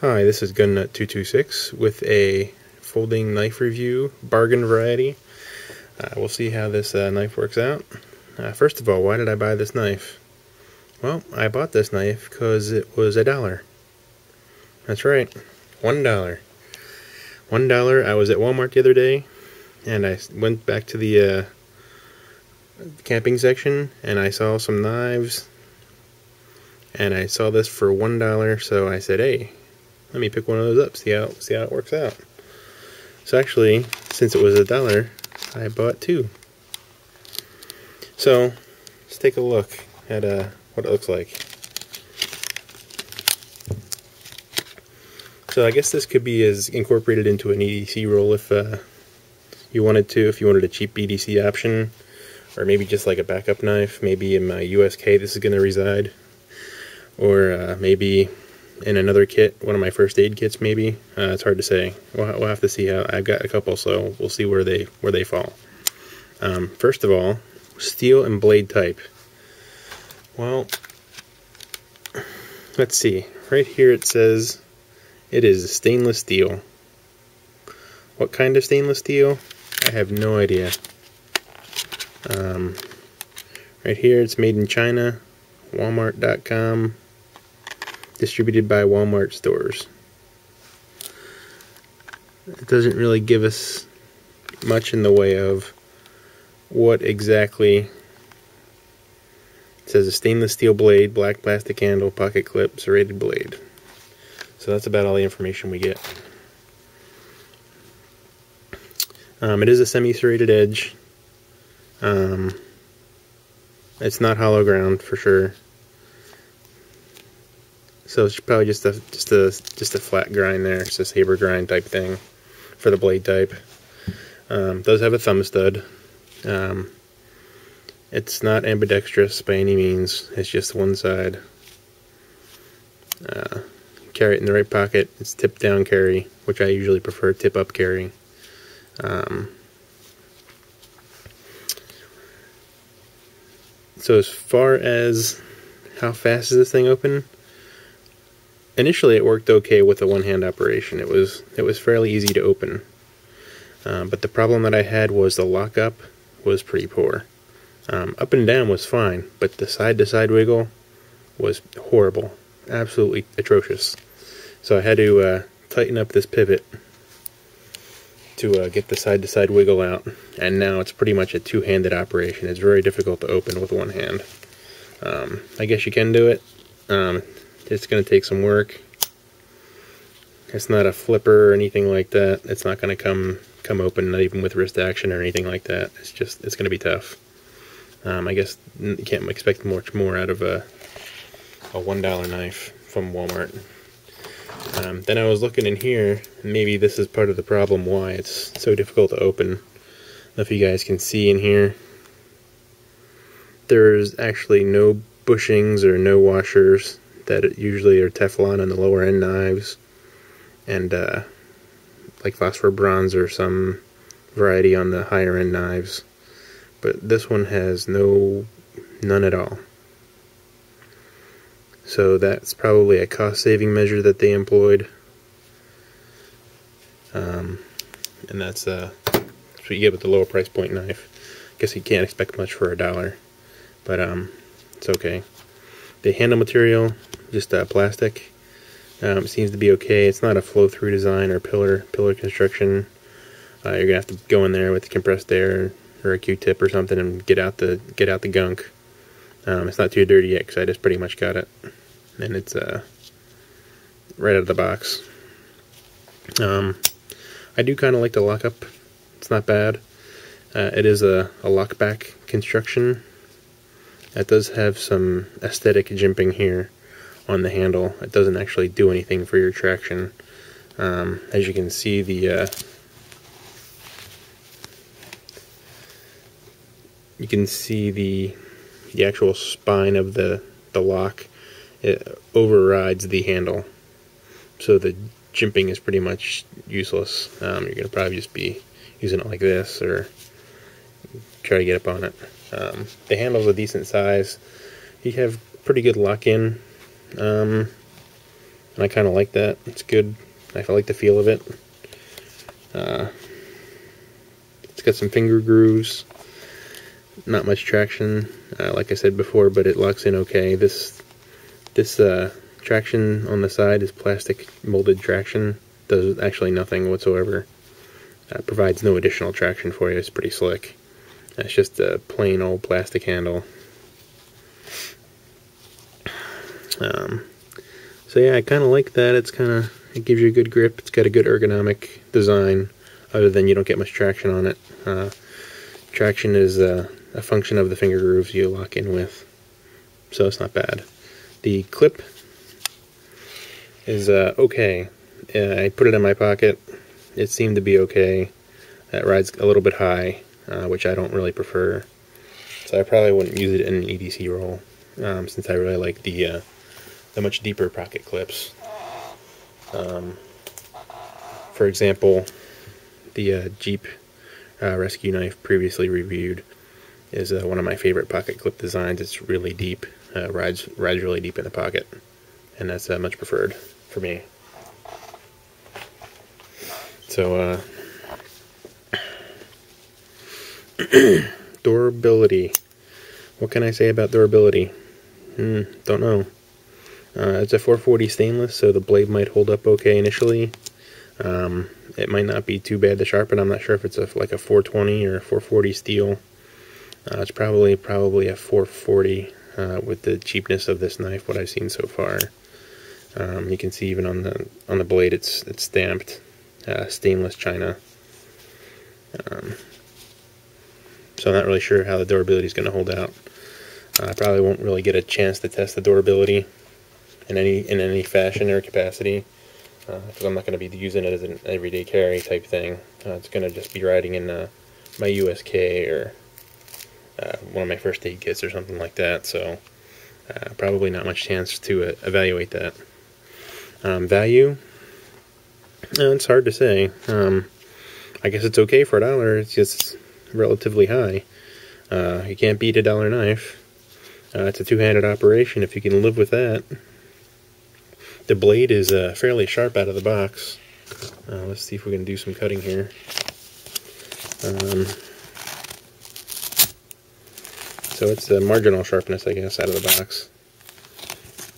Hi, this is GunNut226 with a folding knife review, bargain variety. We'll see how this knife works out. First of all, why did I buy this knife? Well, I bought this knife because it was $1. That's right, $1. $1. I was at Walmart the other day, and I went back to the camping section, and I saw some knives, and I saw this for $1, so I said, hey, let me pick one of those up, see how it works out. So actually, since it was $1, I bought two. So let's take a look at what it looks like. So I guess this could be incorporated into an EDC roll if you wanted to, if you wanted a cheap EDC option, or maybe just like a backup knife. Maybe in my USK this is going to reside, or maybe in another kit, one of my first aid kits maybe. It's hard to say. We'll have to see how. I've got a couple, so we'll see where they fall. First of all, steel and blade type. Well, let's see. Right here it says it is stainless steel. What kind of stainless steel? I have no idea. Right here it's made in China, Walmart.com. Distributed by Walmart stores. It doesn't really give us much in the way of what exactly. It says a stainless steel blade, black plastic handle, pocket clip, serrated blade. So that's about all the information we get. It is a semi-serrated edge. It's not hollow ground for sure. So it's probably just a flat grind there. It's a saber grind type thing for the blade type. Does have a thumb stud. It's not ambidextrous by any means. It's just one side. Carry it in the right pocket. It's tip down carry, which I usually prefer tip up carry. So as far as how fast is this thing open? Initially it worked okay with a one-hand operation. It was fairly easy to open. But the problem that I had was the lockup was pretty poor. Up and down was fine, but the side-to-side wiggle was horrible. Absolutely atrocious. So I had to tighten up this pivot to get the side-to-side wiggle out. And now it's pretty much a two-handed operation. It's very difficult to open with one hand. I guess you can do it. It's going to take some work. It's not a flipper or anything like that. It's not going to come open, not even with wrist action or anything like that. It's going to be tough. I guess you can't expect much more out of a $1 knife from Walmart. Then I was looking in here, maybe this is part of the problem why it's so difficult to open. I don't know if you guys can see in here. There's actually no bushings or no washers that usually are Teflon on the lower end knives, and like phosphor bronze or some variety on the higher end knives, but this one has none at all. So that's probably a cost saving measure that they employed, and that's what you get with the lower price point knife. I guess you can't expect much for $1, but it's okay. The handle material, just plastic. Seems to be okay. It's not a flow-through design or pillar construction. You're gonna have to go in there with compressed air or a Q-tip or something and get out the gunk. It's not too dirty yet because I just pretty much got it, and it's right out of the box. I do kind of like the lockup. It's not bad. It is a lockback construction. It does have some aesthetic jimping here on the handle. It doesn't actually do anything for your traction. As you can see, the actual spine of the lock, it overrides the handle, so the jimping is pretty much useless. You're gonna probably just be using it like this or try to get up on it. The handle's a decent size. You have pretty good lock-in. and I kind of like that. It's good. I like the feel of it. It's got some finger grooves. Not much traction, like I said before, but it locks in okay. This traction on the side is plastic molded traction. Does actually nothing whatsoever. Provides no additional traction for you. It's pretty slick. It's just a plain old plastic handle. So yeah, I kind of like that. It gives you a good grip. It's got a good ergonomic design, other than you don't get much traction on it. Traction is a function of the finger grooves you lock in with, so it's not bad. The clip is okay. I put it in my pocket. It seemed to be okay. That rides a little bit high, which I don't really prefer. So I probably wouldn't use it in an EDC roll, since I really like the much deeper pocket clips. For example, the Jeep rescue knife previously reviewed is one of my favorite pocket clip designs. It's really deep, rides really deep in the pocket, and that's much preferred for me. So durability. What can I say about durability? Don't know. It's a 440 stainless, so the blade might hold up okay initially. It might not be too bad to sharpen. I'm not sure if it's like a 420 or a 440 steel. It's probably a 440 with the cheapness of this knife, what I've seen so far. You can see even on the blade it's stamped stainless china. So I'm not really sure how the durability is going to hold out. I probably won't really get a chance to test the durability in any fashion or capacity, because I'm not going to be using it as an everyday carry type thing. It's going to just be riding in my USK or one of my first aid kits or something like that, so probably not much chance to evaluate that. Value? It's hard to say. I guess it's okay for $1. It's just relatively high. You can't beat a $1 knife. It's a two-handed operation if you can live with that. The blade is fairly sharp out of the box. Let's see if we can do some cutting here. So it's a marginal sharpness, I guess, out of the box.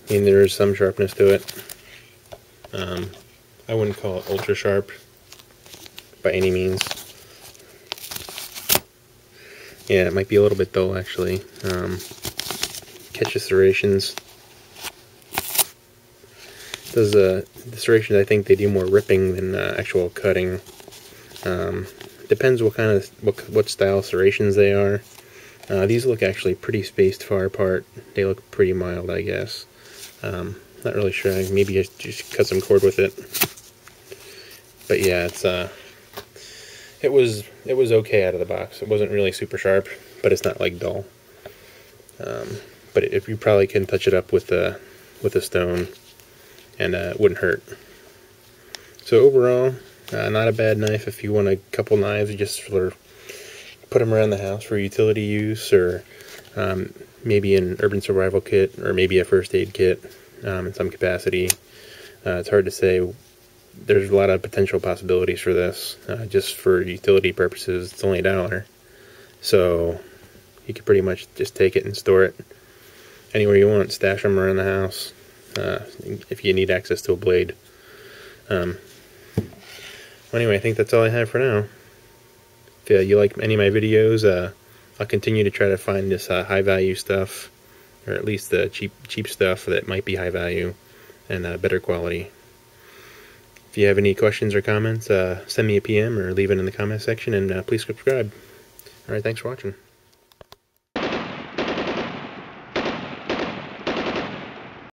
I mean, there is some sharpness to it. I wouldn't call it ultra sharp by any means. Yeah, it might be a little bit dull, actually. Catches serrations. The serrations, I think they do more ripping than actual cutting. Depends what style serrations they are. These look actually pretty spaced far apart. They look pretty mild, I guess. Not really sure. Maybe I just cut some cord with it. But yeah, it was okay out of the box. It wasn't really super sharp, but it's not like dull. But if you probably can touch it up with a stone, and it wouldn't hurt. So overall, not a bad knife if you want a couple knives just for put them around the house for utility use, or maybe an urban survival kit, or maybe a first aid kit in some capacity. It's hard to say. There's a lot of potential possibilities for this. Just for utility purposes, it's only $1. So you could pretty much just take it and store it anywhere you want. Stash them around the house if you need access to a blade. Well, anyway, I think that's all I have for now. If you like any of my videos, I'll continue to try to find this high value stuff, or at least the cheap stuff that might be high value and better quality. If you have any questions or comments, send me a PM or leave it in the comment section, and please subscribe. Alright, thanks for watching.